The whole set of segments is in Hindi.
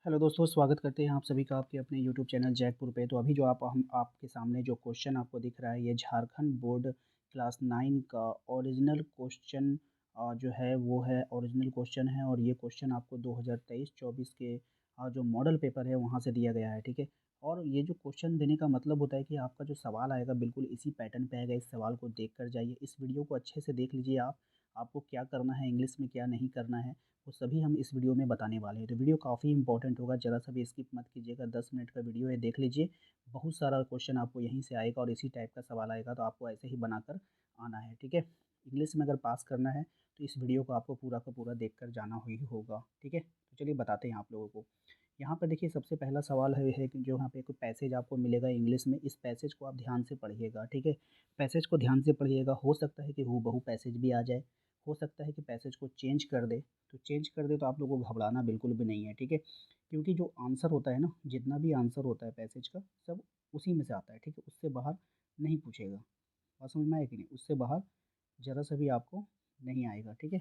हेलो दोस्तों, स्वागत करते हैं आप सभी का आपके अपने यूट्यूब चैनल जैकपुर पे। तो अभी जो आप हम आपके सामने जो क्वेश्चन आपको दिख रहा है, ये झारखंड बोर्ड क्लास 9 का ओरिजिनल क्वेश्चन जो है वो है ओरिजिनल क्वेश्चन है। और ये क्वेश्चन आपको 2023-24 के जो मॉडल पेपर है वहाँ से दिया गया है, ठीक है। और ये जो क्वेश्चन देने का मतलब होता है कि आपका जो सवाल आएगा बिल्कुल इसी पैटर्न पे आएगा। इस सवाल को देख कर जाइए, इस वीडियो को अच्छे से देख लीजिए। आपको क्या करना है, इंग्लिश में क्या नहीं करना है, वो सभी हम इस वीडियो में बताने वाले हैं। तो वीडियो काफ़ी इंपॉर्टेंट होगा, ज़रा सा भी स्किप मत कीजिएगा। 10 मिनट का वीडियो है, देख लीजिए। बहुत सारा क्वेश्चन आपको यहीं से आएगा और इसी टाइप का सवाल आएगा, तो आपको ऐसे ही बनाकर आना है, ठीक है। इंग्लिश में अगर पास करना है तो इस वीडियो को आपको पूरा का पूरा देख कर जाना ही होगा, ठीक है। तो चलिए बताते हैं आप लोगों को। यहाँ पर देखिए, सबसे पहला सवाल है कि जो यहाँ पे कोई पैसेज आपको मिलेगा इंग्लिश में, इस पैसेज को आप ध्यान से पढ़िएगा, ठीक है। पैसेज को ध्यान से पढ़िएगा। हो सकता है कि हूबहू पैसेज भी आ जाए, हो सकता है कि पैसेज को चेंज कर दे। तो चेंज कर दे तो आप लोगों को घबराना बिल्कुल भी नहीं है, ठीक है। क्योंकि जो आंसर होता है ना, जितना भी आंसर होता है पैसेज का, सब उसी में से आता है, ठीक है। उससे बाहर नहीं पूछेगा। बात समझ में आया कि नहीं? उससे बाहर ज़रा सा भी आपको नहीं आएगा, ठीक है।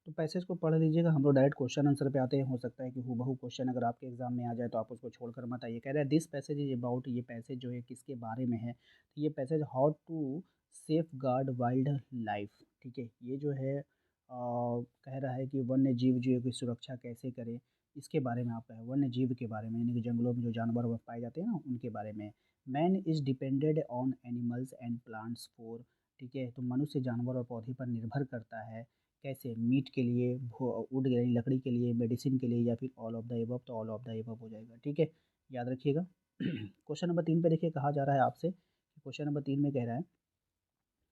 तो पैसेज को पढ़ लीजिएगा। हम लोग डायरेक्ट क्वेश्चन आंसर पे आते हैं। हो सकता है कि हूबहू क्वेश्चन अगर आपके एग्जाम में आ जाए तो आप उसको छोड़कर मत आइए। कह रहा है दिस पैसेज इज अबाउट, ये पैसेज जो है किसके बारे में है, तो ये passage how to safeguard wildlife, ठीक है। ये जो है कह रहा है कि वन्य जीव जो है की सुरक्षा कैसे करें, इसके बारे में आपका है। वन्य जीव के बारे में, यानी कि जंगलों में जो जानवर पाए जाते हैं ना, उनके बारे में। Man is depended on animals and plants for, ठीक है। तो मनुष्य जानवर और पौधे पर निर्भर करता है। कैसे? मीट के लिए, वुड यानी लकड़ी के लिए, मेडिसिन के लिए, या फिर ऑल ऑफ द एबव। तो ऑल ऑफ द एबव हो जाएगा, ठीक है। याद रखिएगा। क्वेश्चन नंबर 3 पे देखिए, कहा जा रहा है आपसे। क्वेश्चन नंबर 3 में कह रहा है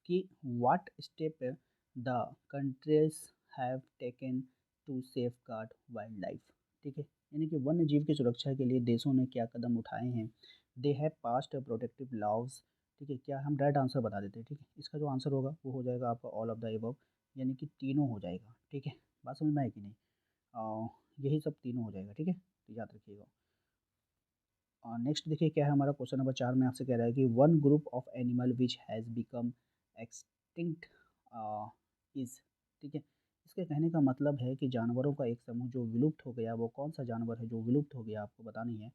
कि what step the countries have taken to safeguard wildlife, ठीक है। यानी कि वन्य जीव की सुरक्षा के लिए देशों ने क्या कदम उठाए हैं। They have passed protective laws, ठीक है। क्या हम डायरेक्ट आंसर बता देते हैं, ठीक है। इसका जो आंसर होगा वो हो जाएगा आपका ऑल ऑफ द एबव, यानी कि तीनों हो जाएगा, ठीक है। बात समझ में आए कि नहीं? यही सब तीनों हो जाएगा, ठीक है। तो याद रखिएगा। नेक्स्ट देखिए क्या है हमारा। क्वेश्चन नंबर 4 में आपसे कह रहा है कि one group of animal which has become extinct is, ठीक है। इसके कहने का मतलब है कि जानवरों का एक समूह जो विलुप्त हो गया, वो कौन सा जानवर है जो विलुप्त हो गया, आपको बतानी है।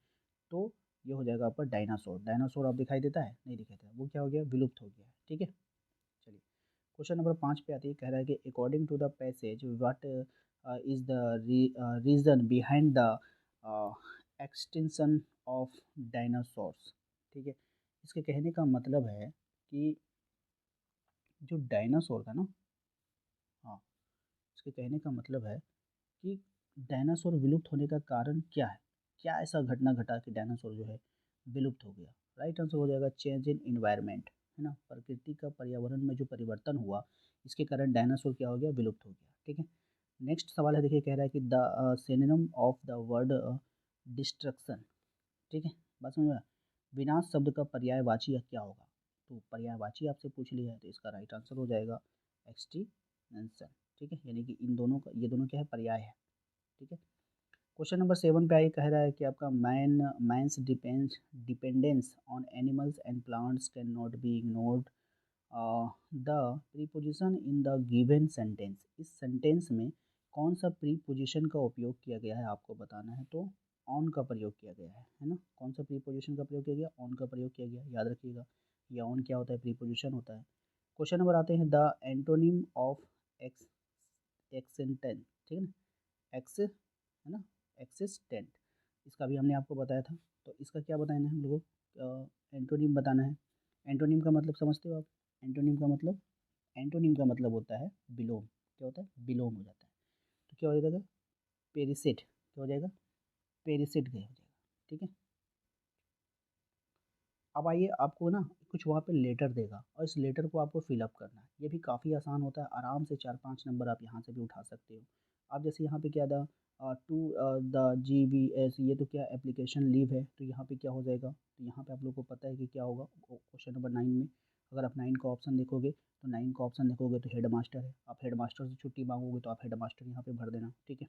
तो ये हो जाएगा आपका डायनासोर। डायनासोर आप दिखाई देता है? नहीं दिखाई देता, वो क्या हो गया? विलुप्त हो गया है, ठीक है। चलिए, क्वेश्चन नंबर 5 पे आती है। कह रहा है कि according to the passage what is the reason behind the extinction of dinosaurs, ठीक है। इसके कहने का मतलब है कि जो डायनासोर था ना, हाँ, इसके कहने का मतलब है कि डायनासोर विलुप्त होने का कारण क्या है। क्या ऐसा घटना घटा कि डायनासोर जो है विलुप्त हो गया। राइट आंसर हो जाएगा चेंज इन इन्वायरमेंट, है ना। प्रकृति का पर्यावरण में जो परिवर्तन हुआ, इसके कारण डायनासोर क्या हो गया? विलुप्त हो गया, ठीक है। नेक्स्ट सवाल है, देखिए कह रहा है कि the synonym of the word destruction, ठीक है। बात समझ में आया? विनाश शब्द का पर्यायवाची क्या होगा। तो पर्यायवाची आपसे पूछ लिया है, तो इसका राइट आंसर हो जाएगा एक्सटींक्शन, ठीक है। यानी कि इन दोनों का, ये दोनों क्या है? पर्याय है, ठीक है। क्वेश्चन नंबर 7 पे आई। कह रहा है कि आपका man's dependence on animals and plants can not be ignored. The preposition in the given sentence, इस सेंटेंस में कौन सा प्रीपोजिशन का उपयोग किया गया है, आपको बताना है। तो ऑन का प्रयोग किया गया है ना। कौन सा प्रीपोजिशन का प्रयोग किया गया? ऑन का प्रयोग किया गया, याद रखिएगा। ये ऑन क्या होता है? प्रीपोजिशन होता है। क्वेश्चन नंबर आते हैं, द एंटोनिम ऑफ एक्स एक्सेंटेंट, ठीक है ना। एक्स, है ना, एक्सिस्टेंट, इसका भी हमने आपको बताया था। तो इसका क्या बताना है हम लोगों को? एंटोनिम बताना है। एंटोनिम का मतलब समझते हो आप? एंटोनिम का मतलब, एंटोनिम का मतलब होता है बिलोम। क्या होता है? बिलोम हो जाता है। तो क्या हो जाएगा? पेरिसिट। क्या हो जाएगा? पेरिसिट गए हो जाएगा, ठीक है। अब आइए, आपको ना कुछ वहाँ पे लेटर देगा और इस लेटर को आपको फिलअप करना है। ये भी काफ़ी आसान होता है, आराम से 4-5 नंबर आप यहाँ से भी उठा सकते हो। आप जैसे यहाँ पे क्या था, टू द GVS, ये तो क्या एप्लीकेशन लीव है, तो यहाँ पे क्या हो जाएगा? तो यहाँ पे आप लोग को पता है कि क्या होगा क्वेश्चन नंबर 9 में। अगर आप 9 का ऑप्शन देखोगे, तो 9 का ऑप्शन देखोगे तो हेड मास्टर है। आप हेड मास्टर से छुट्टी मांगोगे तो आप हेड मास्टर यहाँ पे भर देना, ठीक है।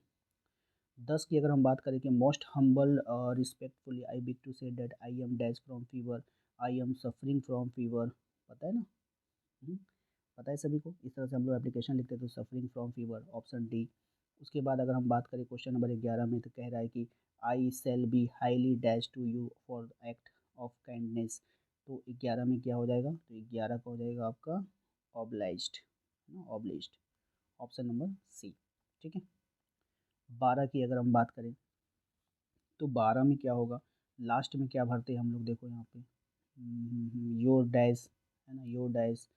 10 की अगर हम बात करें कि most humble respectfully I beg to say that I am dash from fever, I am suffering from fever, पता है ना? हम्म, पता है सभी को। इस तरह से हम लोग एप्लीकेशन लिखते हैं, तो suffering from fever, option D. उसके बाद अगर हम बात करें क्वेश्चन नंबर 11 में, तो कह रहा है कि I shall be highly dash to you for act of kindness. तो 11 में क्या हो जाएगा, तो 11 का हो जाएगा आपका ऑब्लाइज्ड, है ना, ऑब्लिज्ड, ऑप्शन नंबर सी। ठीक है। 12 की अगर हम बात करें, तो 12 में क्या होगा, लास्ट में क्या भरते हैं हम लोग, देखो यहाँ पे योर डैश, है ना, योर डैश,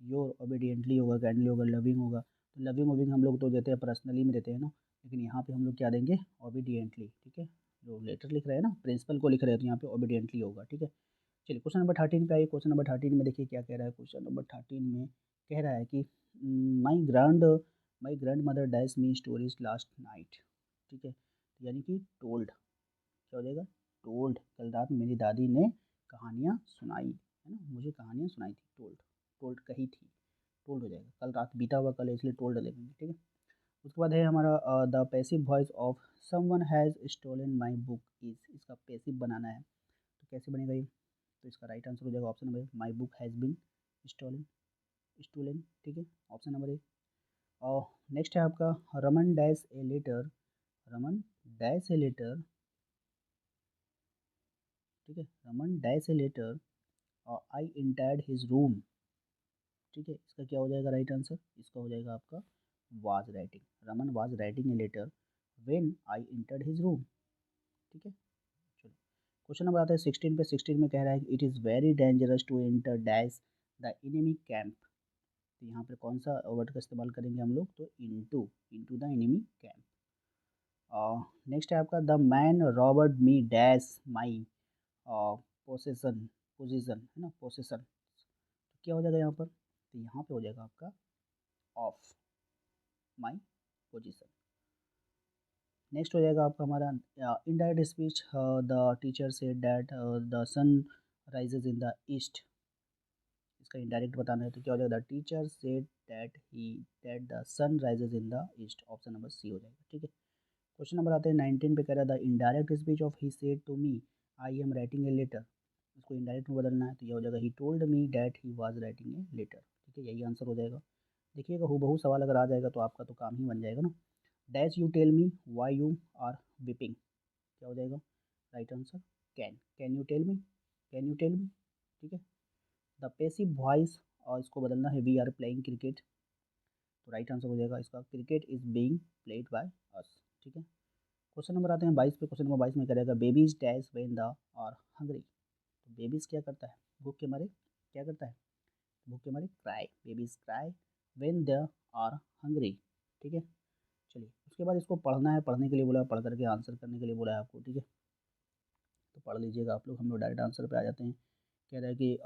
योर ओबीडियंटली होगा, काइंडली होगा, लविंग होगा। तो लविंग वविंग हम लोग तो देते हैं पर्सनली में देते हैं ना, लेकिन यहाँ पे हम लोग क्या देंगे, ओबीडियंटली। ठीक है, जो लेटर लिख रहे हैं ना, प्रिंसिपल को लिख रहे हैं, तो यहाँ पे ओबीडियंटली होगा। ठीक है। चलिए क्वेश्चन नंबर 13 पे आइए। क्वेश्चन नंबर 13 में देखिए क्या कह रहा है। क्वेश्चन नंबर 13 में कह रहा है कि my grand my grand mother dash me stories last night. ठीक है, यानी कि टोल्ड, क्या हो जाएगा, टोल्ड, कल रात मेरी दादी ने कहानियाँ सुनाई, है ना, मुझे कहानियाँ सुनाई थी। टोल्ड, टोल्ड कही थी, टोल्ड हो जाएगा, कल रात बीता हुआ कल है इसलिए टोल्ड लगेंगे। ठीक है। उसके बाद है हमारा the passive voice of someone has stolen my book is. इसका पैसिव बनाना है, तो कैसे बनेगा ये, तो इसका राइट आंसर हो जाएगा option number my book has been stolen, stolen. ठीक है, ऑप्शन नंबर ए। और नेक्स्ट है आपका Raman dash a letter, Raman dash a letter. ठीक है, Raman dash a letter I entered his room. ठीक है, इसका क्या हो जाएगा राइट आंसर, इसका हो जाएगा आपका was writing, Raman was writing a letter when I entered his room. ठीक है। चलो क्वेश्चन नंबर आता है 16 पे। 16 में कह रहा है कि it is very dangerous to enter dash the enemy camp. तो यहाँ पे कौन सा वर्ड का इस्तेमाल करेंगे हम लोग, तो into, into the enemy camp. Next है आपका the man Robert me dash my possession, position, है ना, पोसेसन। तो क्या हो जाएगा यहाँ पर, तो यहाँ पे हो जाएगा आपका ऑफ माई पोजीशन। नेक्स्ट हो जाएगा आपका हमारा indirect speech, the teacher said that the sun rises in the east. इसका इनडायरेक्ट बताना है, तो क्या हो जाएगा, the teacher said that the sun rises in the east, option number C हो जाएगा। ठीक है। क्वेश्चन नंबर आते हैं 19 पे। कह रहा है the indirect speech of he said to me I am writing a letter. इसको इनडायरेक्ट में बदलना है, तो यह हो जाएगा he told me that he was writing a letter. ठीक है, यही आंसर हो जाएगा। देखिएगा हूबहू सवाल अगर आ जाएगा तो आपका तो काम ही बन जाएगा ना। Dash you tell me why you are weeping, क्या हो जाएगा right answer, can you tell me, can you tell me. ठीक है। द पेसिव वॉइस, और इसको बदलना है वी आर प्लेइंग क्रिकेट, तो राइट आंसर हो जाएगा इसका cricket is being played by us. ठीक है। क्वेश्चन नंबर आते हैं 22 पे। क्वेश्चन नंबर 22 में करेगा babies dash when they are hungry. तो बेबीज क्या करता है, भूख के मारे क्या करता है, भूख के मारे cry, babies cry when they are hungry. ठीक है। चलिए उसके बाद इसको पढ़ना है, पढ़ने के लिए बोला है, पढ़ करके आंसर करने के लिए बोला है आपको। ठीक है, तो पढ़ लीजिएगा आप लोग, हम लोग डायरेक्ट आंसर पे आ जाते हैं। कह रहा है कि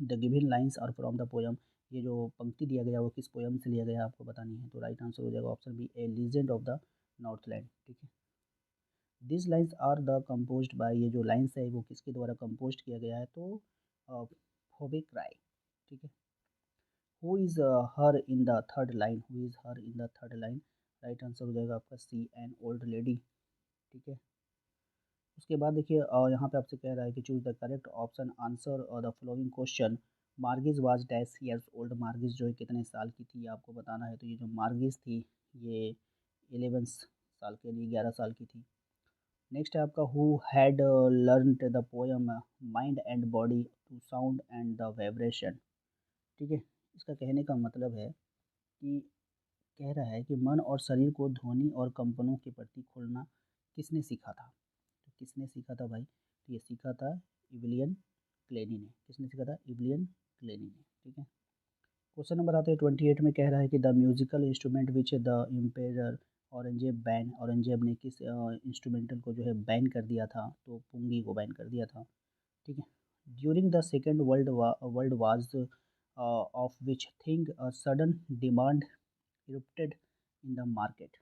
the given lines are from the poem. ये जो पंक्ति दिया गया वो किस पोयम से लिया गया आपको बतानी है, तो राइट आंसर हो जाएगा option B a legend of the northland. ठीक है। This lines are the composed by, ये जो लाइन्स है वो किसके द्वारा कंपोज किया गया है, तो होबे क्राई। ठीक है। Who is her in the third line, who is her in the third line, right answer हो जाएगा आपका सी एन ओल्ड लेडी। ठीक है। उसके बाद देखिए यहाँ पे आपसे कह रहा है कि choose the correct option answer or the following question. Margie was dash years old, Margie जो है कितने साल की थी ये आपको बताना है। तो ये जो मार्गिस थी ये 11 साल के लिए, 11 साल की थी। नेक्स्ट है आपका who had learned the poem mind and body to sound and the vibration. ठीक है। इसका कहने का मतलब है कि कह रहा है कि मन और शरीर को ध्वनि और कंपनों के प्रति खोलना किसने सीखा था, तो किसने सीखा था भाई, तो ये सीखा था इविलियन क्लेनी ने। किसने सीखा था, इविलियन क्लेनी ने। ठीक है। क्वेश्चन नंबर आते हैं 28 में। कह रहा है कि the musical instrument which the emperor Aurangzeb ban, Aurangzeb ने किस इंस्ट्रूमेंटल को जो है बैन कर दिया था, तो पुंगी को बैन कर दिया था। ठीक है। During the second world was of which thing a sudden demand erupted in the market.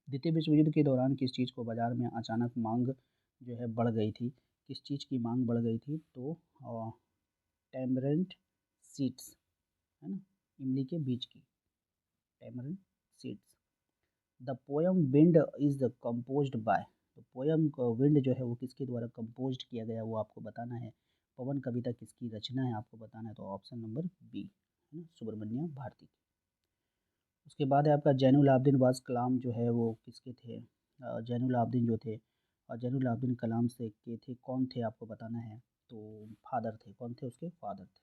द्वितीय विश्व युद्ध के दौरान किस चीज़ को बाजार में अचानक मांग जो है बढ़ गई थी, किस चीज़ की मांग बढ़ गई थी, तो टैमरेंट सीड्स, है ना, इमली के बीज की, tamarind seeds. The poem wind is composed bye, तो पोयम को विंड जो है वो किसके द्वारा कंपोज्ड किया गया वो आपको बताना है। पवन कविता किसकी रचना है आपको बताना है, तो ऑप्शन नंबर बी, है ना, सुब्रमण्यम भारती। उसके बाद है आपका जैनुल आबदीन वाज कलाम जो है वो किसके थे? जैनुल आबदीन जो थे जैनुल आबदीन कलाम से के थे, कौन थे आपको बताना है। तो फादर थे, कौन थे उसके? फादर थे।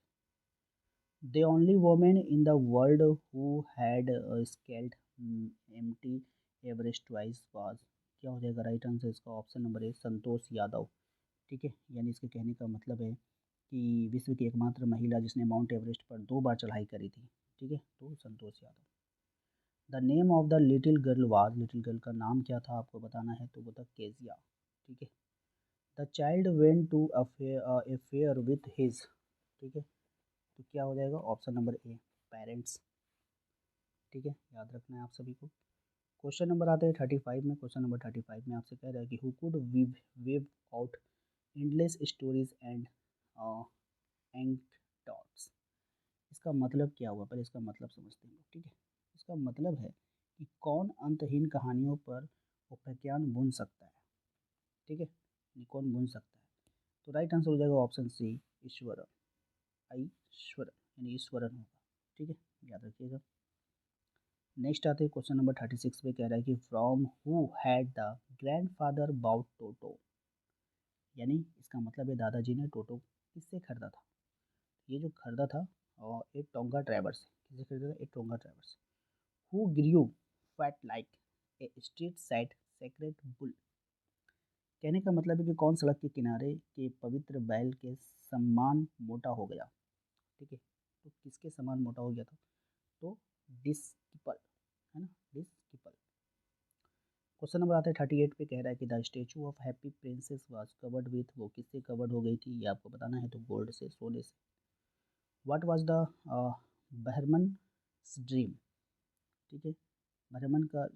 The only woman in the world who had scaled empty Everest twice was, क्या हो जाएगा राइट आंसर इसका? ऑप्शन नंबर ए संतोष यादव। ठीक है, यानी इसके कहने का मतलब है कि विश्व की एकमात्र महिला जिसने माउंट एवरेस्ट पर 2 बार चढ़ाई करी थी। ठीक है, तो Santosh Yadav. The name of the little girl was, little girl का नाम क्या था आपको बताना है, तो वो था केजिया। ठीक है। The child went to a fair with his, ठीक है, तो क्या हो जाएगा? Option number A parents. ठीक है, याद रखना है आप सभी को। क्वेश्चन नंबर आते हैं 35 में। क्वेश्चन नंबर 35 में आपसे कह रहा है कि who could weave out endless stories and anecdotes. इसका मतलब क्या हुआ? पहले इसका मतलब समझते हैं। ठीक है, इसका मतलब है कि कौन अंतहीन कहानियों पर उपाख्यान बुन सकता है। ठीक है, ये कौन बुन सकता है? तो राइट आंसर हो जाएगा ऑप्शन सी ईश्वरन। ईश्वरन यानी ईश्वरन होगा। ठीक है, याद रखिएगा। नेक्स्ट आते हैं क्वेश्चन नंबर 36 पे। कह रहा है कि from who had the grandfather bought Toto, यानी इसका मतलब है दादाजी ने टोटो किससे खरीदा था? ये जो खरीदा था और एक टोंगा ड्राइवर से। किससे खरीदा था? एक टोंगा ड्राइवर से। Who grew fat like a street side sacred bull, कहने का मतलब है कि कौन सड़क के किनारे के पवित्र बैल के सम्मान मोटा हो गया। ठीक है, तो किसके समान मोटा हो गया था? तो डिस्किपल, है ना, डिस्किपल। क्वेश्चन नंबर आता है 38 पे। कह रहा है कि the statue of happy princess was covered with, वो किससे कवर्ड हो गई थी? ये आपको बताना है, तो गोल्ड से, सोने से। व्हाट वाज द बहरमन ड्रीम, ठीक है, बहरमन का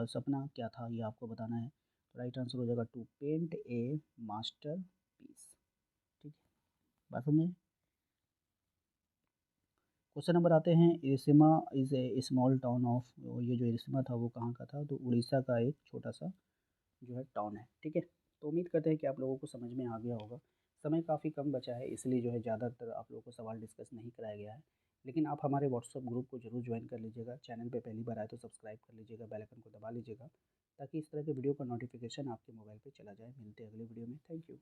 सपना क्या था? ये आपको बताना है। तो राइट आंसर हो जाएगा to paint a masterpiece. ठीक है, बात समझे। क्वेश्चन नंबर आते हैं Erasma is a small town of, ये जो इरिसिमा था वो कहाँ का था? तो उड़ीसा का एक छोटा सा जो है टाउन है। ठीक है, तो उम्मीद करते हैं कि आप लोगों को समझ में आ गया होगा। समय काफ़ी कम बचा है, इसलिए जो है ज़्यादातर आप लोगों को सवाल डिस्कस नहीं कराया गया है। लेकिन आप हमारे व्हाट्सअप ग्रुप को जरूर ज्वाइन कर लीजिएगा। चैनल पे पहली बार आए तो सब्सक्राइब कर लीजिएगा, बेल आइकन को दबा लीजिएगा, ताकि इस तरह के वीडियो का नोटिफिकेशन आपके मोबाइल पे चला जाए। मिलते हैं अगले वीडियो में। Thank you.